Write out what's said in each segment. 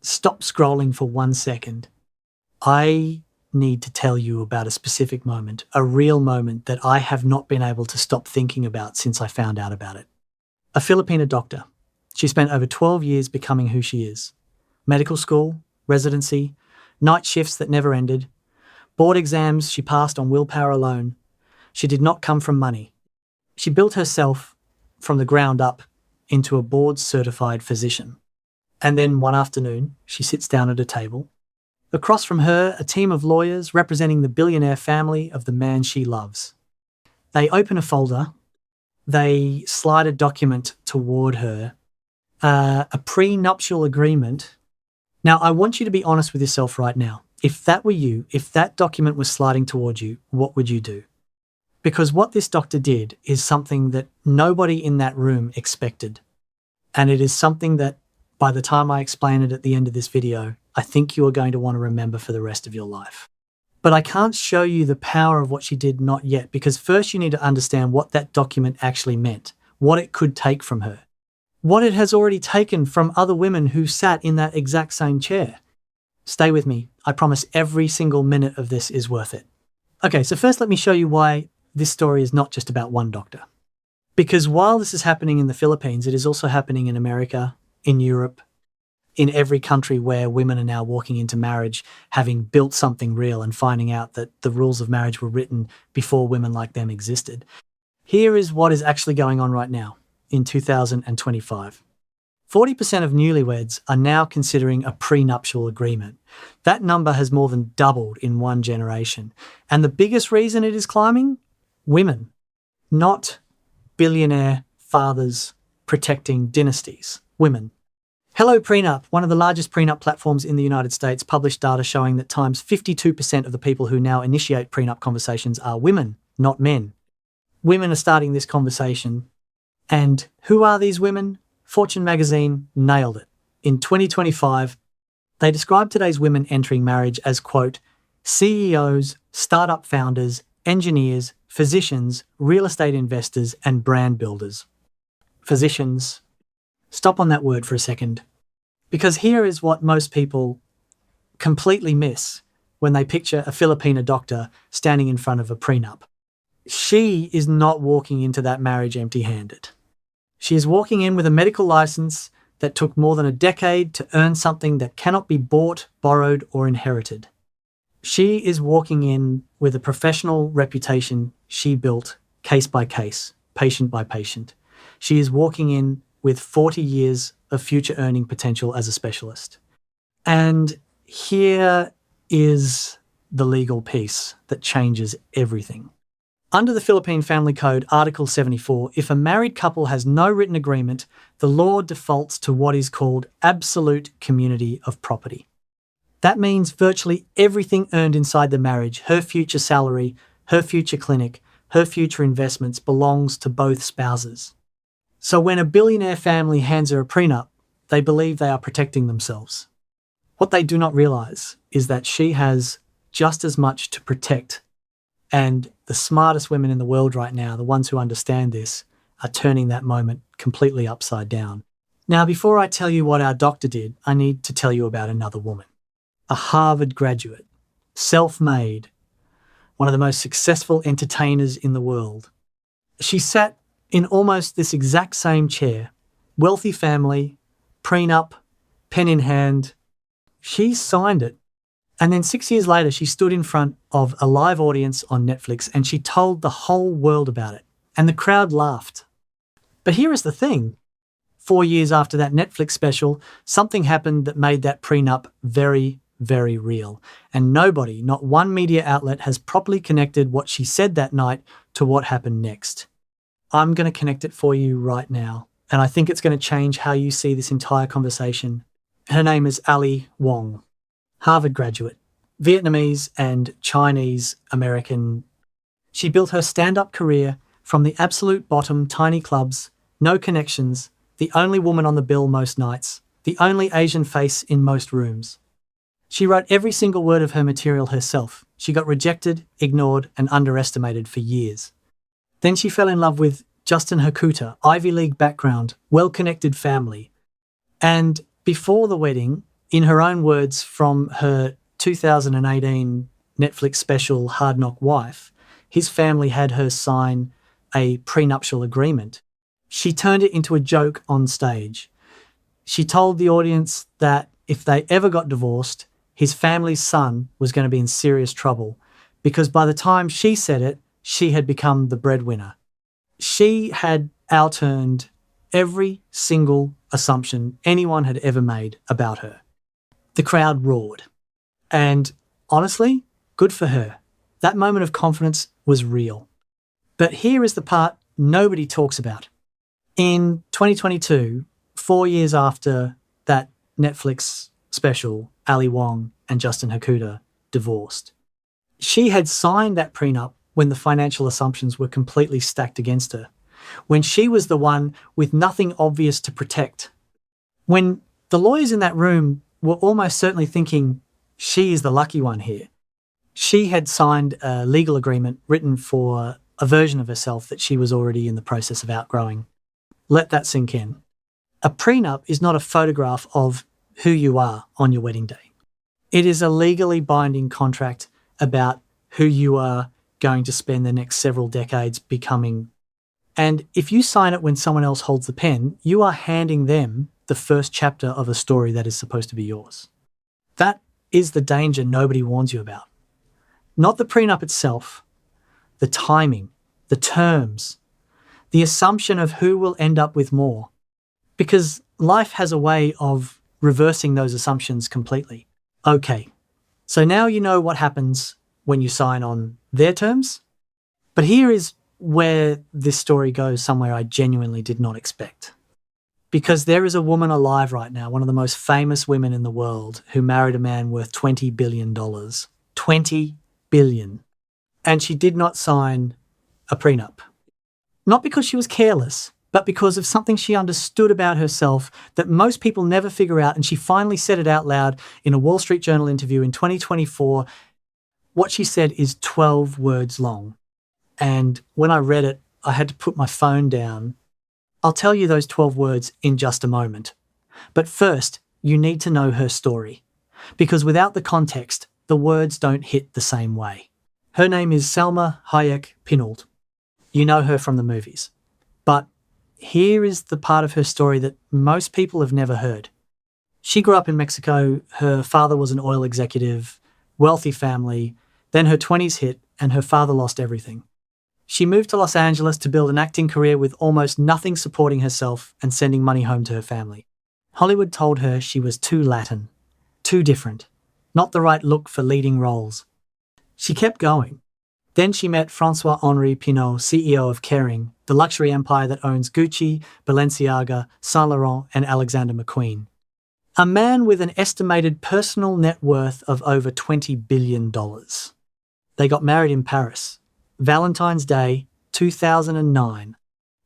stop scrolling for 1 second. I need to tell you about a specific moment, a real moment that I have not been able to stop thinking about since I found out about it. A Filipina doctor. She spent over 12 years becoming who she is. Medical school, residency, night shifts that never ended, board exams she passed on willpower alone. She did not come from money. She built herself from the ground up into a board-certified physician. And then one afternoon, she sits down at a table. Across from her, a team of lawyers representing the billionaire family of the man she loves. They open a folder. They slide a document toward her, a prenuptial agreement. Now, I want you to be honest with yourself right now. If that were you, if that document was sliding toward you, what would you do? Because what this doctor did is something that nobody in that room expected. And it is something that, by the time I explain it at the end of this video, I think you are going to want to remember for the rest of your life. But I can't show you the power of what she did not yet, because first you need to understand what that document actually meant, what it could take from her, what it has already taken from other women who sat in that exact same chair. Stay with me. I promise every single minute of this is worth it. Okay, so first let me show you why this story is not just about one doctor. Because while this is happening in the Philippines, it is also happening in America, in Europe, in every country where women are now walking into marriage, having built something real and finding out that the rules of marriage were written before women like them existed. Here is what is actually going on right now in 2025. 40% of newlyweds are now considering a prenuptial agreement. That number has more than doubled in one generation. And the biggest reason it is climbing? Women, not billionaire fathers protecting dynasties. Women. Hello Prenup, one of the largest prenup platforms in the United States, published data showing that times 52% of the people who now initiate prenup conversations are women, not men. Women are starting this conversation. And who are these women? Fortune magazine nailed it. In 2025, they described today's women entering marriage as, quote, CEOs, startup founders, engineers, physicians, real estate investors, and brand builders. Physicians. Stop on that word for a second, because here is what most people completely miss when they picture a Filipina doctor standing in front of a prenup. She is not walking into that marriage empty-handed. She is walking in with a medical license that took more than a decade to earn something that cannot be bought, borrowed, or inherited. She is walking in with a professional reputation she built case by case, patient by patient. She is walking in with 40 years of future earning potential as a specialist. And here is the legal piece that changes everything. Under the Philippine Family Code, Article 74, if a married couple has no written agreement, the law defaults to what is called absolute community of property. That means virtually everything earned inside the marriage, her future salary, her future clinic, her future investments, belongs to both spouses. So when a billionaire family hands her a prenup, they believe they are protecting themselves. What they do not realize is that she has just as much to protect. And the smartest women in the world right now, the ones who understand this, are turning that moment completely upside down. Now, before I tell you what our doctor did, I need to tell you about another woman. A Harvard graduate, self-made, one of the most successful entertainers in the world. She sat in almost this exact same chair, wealthy family, prenup, pen in hand. She signed it. And then 6 years later, she stood in front of a live audience on Netflix and she told the whole world about it. And the crowd laughed. But here is the thing. 4 years after that Netflix special, something happened that made that prenup very, very real. And nobody, not one media outlet, has properly connected what she said that night to what happened next. I'm going to connect it for you right now. And I think it's going to change how you see this entire conversation. Her name is Ali Wong, Harvard graduate, Vietnamese and Chinese American. She built her stand-up career from the absolute bottom, tiny clubs, no connections, the only woman on the bill most nights, the only Asian face in most rooms. She wrote every single word of her material herself. She got rejected, ignored, and underestimated for years. Then she fell in love with Justin Hakuta, Ivy League background, well-connected family. And before the wedding, In her own words from her 2018 Netflix special Hard Knock Wife, his family had her sign a prenuptial agreement. She turned it into a joke on stage. She told the audience that if they ever got divorced, his family's son was going to be in serious trouble because by the time she said it, she had become the breadwinner. She had outearned every single assumption anyone had ever made about her. The crowd roared. And honestly, good for her. That moment of confidence was real. But here is the part nobody talks about. In 2022, 4 years after that Netflix special, Ali Wong and Justin Hakuda divorced, she had signed that prenup when the financial assumptions were completely stacked against her, when she was the one with nothing obvious to protect, when the lawyers in that room were almost certainly thinking she is the lucky one here. She had signed a legal agreement written for a version of herself that she was already in the process of outgrowing. Let that sink in. A prenup is not a photograph of who you are on your wedding day. It is a legally binding contract about who you are going to spend the next several decades becoming. And if you sign it when someone else holds the pen, you are handing them the first chapter of a story that is supposed to be yours. That is the danger nobody warns you about. Not the prenup itself, the timing, the terms, the assumption of who will end up with more. Because life has a way of reversing those assumptions completely. Okay, so now you know what happens when you sign on their terms. But here is where this story goes somewhere I genuinely did not expect. Because there is a woman alive right now, one of the most famous women in the world, who married a man worth $20 billion. $20 billion. And she did not sign a prenup. Not because she was careless, but because of something she understood about herself that most people never figure out, and she finally said it out loud in a Wall Street Journal interview in 2024. What she said is 12 words long. And when I read it, I had to put my phone down. I'll tell you those 12 words in just a moment. But first, you need to know her story. Because without the context, the words don't hit the same way. Her name is Salma Hayek Pinault. You know her from the movies. But here is the part of her story that most people have never heard. She grew up in Mexico. Her father was an oil executive, wealthy family. Then her 20s hit and her father lost everything. She moved to Los Angeles to build an acting career with almost nothing supporting herself and sending money home to her family. Hollywood told her she was too Latin, too different, not the right look for leading roles. She kept going. Then she met François-Henri Pinault, CEO of Kering, the luxury empire that owns Gucci, Balenciaga, Saint Laurent, and Alexander McQueen. A man with an estimated personal net worth of over $20 billion. They got married in Paris. Valentine's Day, 2009.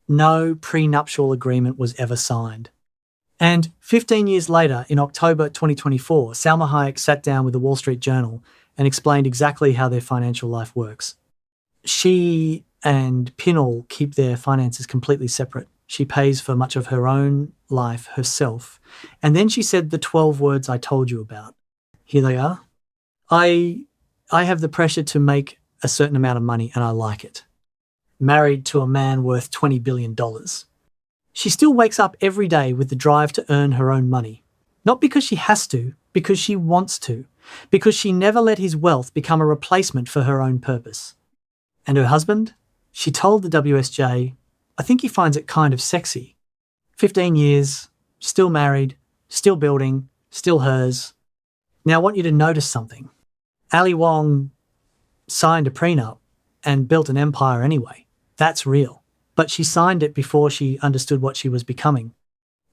No prenuptial agreement was ever signed. And 15 years later, in October 2024, Salma Hayek sat down with the Wall Street Journal and explained exactly how their financial life works. She and Pinault keep their finances completely separate. She pays for much of her own life herself. And then she said the 12 words I told you about. Here they are. I have the pressure to make a certain amount of money and I like it. Married to a man worth $20 billion. She still wakes up every day with the drive to earn her own money. Not because she has to, because she wants to. Because she never let his wealth become a replacement for her own purpose. And her husband? She told the WSJ, I think he finds it kind of sexy. 15 years, still married, still building, still hers. Now I want you to notice something. Ali Wong signed a prenup and built an empire anyway. That's real. But she signed it before she understood what she was becoming.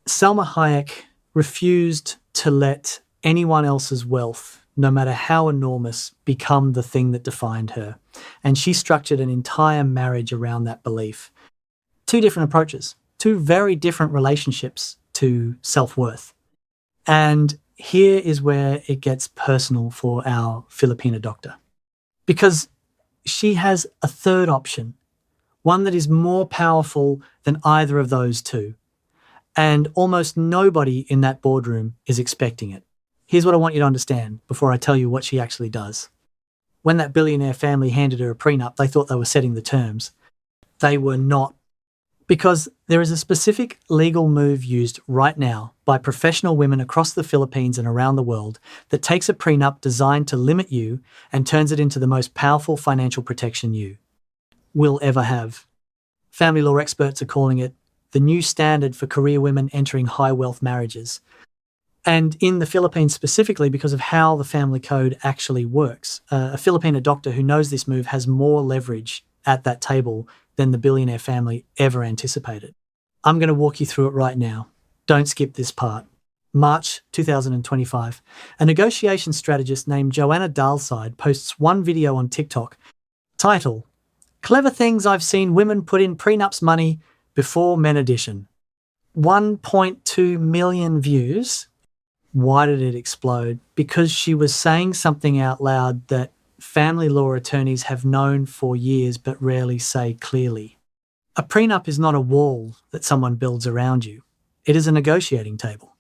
Salma Hayek refused to let anyone else's wealth, no matter how enormous, become the thing that defined her. And she structured an entire marriage around that belief. Two different approaches, two very different relationships to self-worth. And here is where it gets personal for our Filipina doctor. Because she has a third option, one that is more powerful than either of those two. And almost nobody in that boardroom is expecting it. Here's what I want you to understand before I tell you what she actually does. When that billionaire family handed her a prenup, they thought they were setting the terms. They were not, because there is a specific legal move used right now by professional women across the Philippines and around the world that takes a prenup designed to limit you and turns it into the most powerful financial protection you will ever have. Family law experts are calling it the new standard for career women entering high-wealth marriages. And in the Philippines specifically, because of how the family code actually works, a Filipina doctor who knows this move has more leverage at that table than the billionaire family ever anticipated. I'm going to walk you through it right now. Don't skip this part. March 2025. A negotiation strategist named Joanna Dalside posts one video on TikTok. Title: Clever Things I've Seen Women Put in Prenups Money Before Men Edition. 1.2 million views. Why did it explode? Because she was saying something out loud that family law attorneys have known for years but rarely say clearly. A prenup is not a wall that someone builds around you. It is a negotiating table.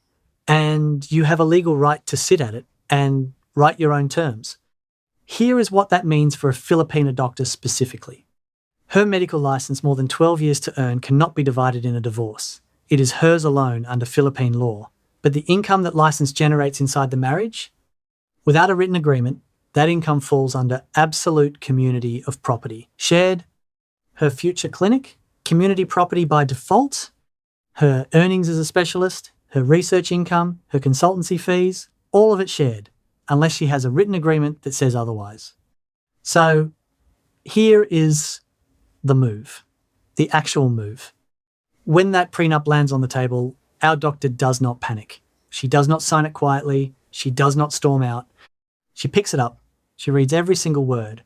And you have a legal right to sit at it and write your own terms. Here is what that means for a Filipina doctor specifically. Her medical license, more than 12 years to earn, cannot be divided in a divorce. It is hers alone under Philippine law. But the income that license generates inside the marriage, without a written agreement, that income falls under absolute community of property. Shared, her future clinic, community property by default, her earnings as a specialist, her research income, her consultancy fees, all of it shared, unless she has a written agreement that says otherwise. So here is the move, the actual move. When that prenup lands on the table, our doctor does not panic. She does not sign it quietly. She does not storm out. She picks it up. She reads every single word.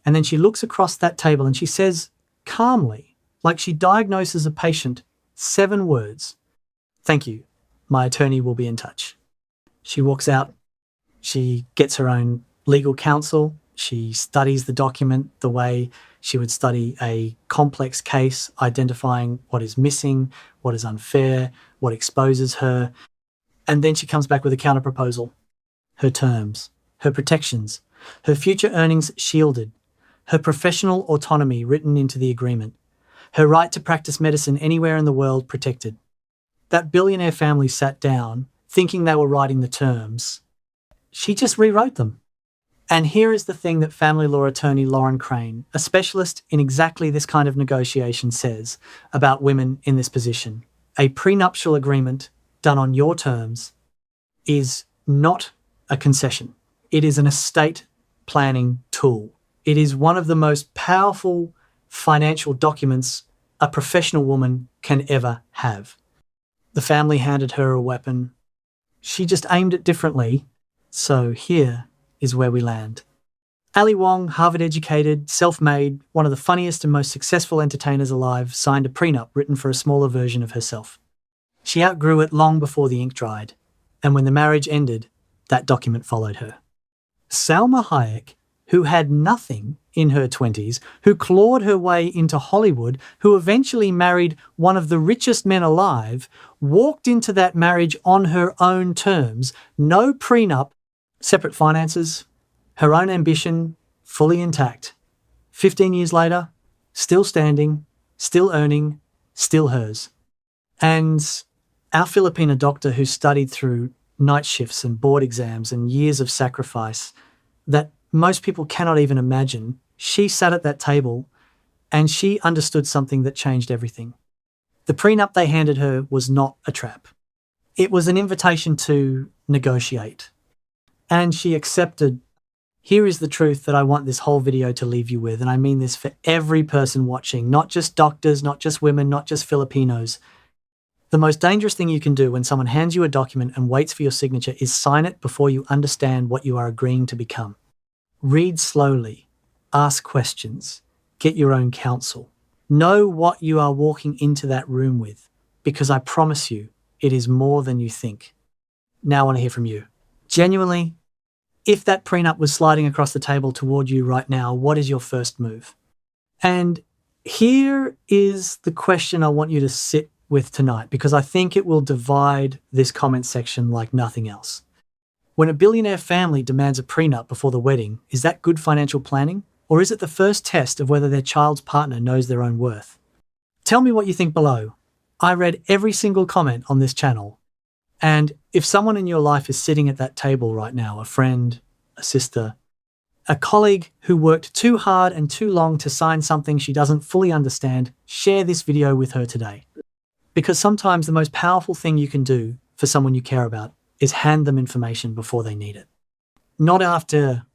And then she looks across that table and she says calmly, like she diagnoses a patient, 7 words. Thank you. My attorney will be in touch. She walks out. She gets her own legal counsel. She studies the document the way she would study a complex case, identifying what is missing, what is unfair, what exposes her. And then she comes back with a counterproposal. Her terms, her protections, her future earnings shielded, her professional autonomy written into the agreement, her right to practice medicine anywhere in the world protected. That billionaire family sat down, thinking they were writing the terms. She just rewrote them. And here is the thing that family law attorney Lauren Crane, a specialist in exactly this kind of negotiation, says about women in this position. A prenuptial agreement done on your terms is not a concession. It is an estate planning tool. It is one of the most powerful financial documents a professional woman can ever have. The family handed her a weapon. She just aimed it differently. So here is where we land. Ali Wong, Harvard-educated, self-made, one of the funniest and most successful entertainers alive, signed a prenup written for a smaller version of herself. She outgrew it long before the ink dried, and when the marriage ended, that document followed her. Salma Hayek, who had nothing in her 20s, who clawed her way into Hollywood, who eventually married one of the richest men alive, walked into that marriage on her own terms, no prenup, separate finances, her own ambition, fully intact. 15 years later, still standing, still earning, still hers. And our Filipina doctor who studied through night shifts and board exams and years of sacrifice that most people cannot even imagine, she sat at that table and she understood something that changed everything. The prenup they handed her was not a trap. It was an invitation to negotiate. And she accepted. Here is the truth that I want this whole video to leave you with, and I mean this for every person watching, not just doctors, not just women, not just Filipinos. The most dangerous thing you can do when someone hands you a document and waits for your signature is sign it before you understand what you are agreeing to become. Read slowly, ask questions, get your own counsel. Know what you are walking into that room with, because I promise you, it is more than you think. Now I want to hear from you. Genuinely, if that prenup was sliding across the table toward you right now, what is your first move? And here is the question I want you to sit with tonight, because I think it will divide this comment section like nothing else. When a billionaire family demands a prenup before the wedding, is that good financial planning? Or is it the first test of whether their child's partner knows their own worth? Tell me what you think below. I read every single comment on this channel. And if someone in your life is sitting at that table right now, a friend, a sister, a colleague who worked too hard and too long to sign something she doesn't fully understand, share this video with her today. Because sometimes the most powerful thing you can do for someone you care about is hand them information before they need it. Not after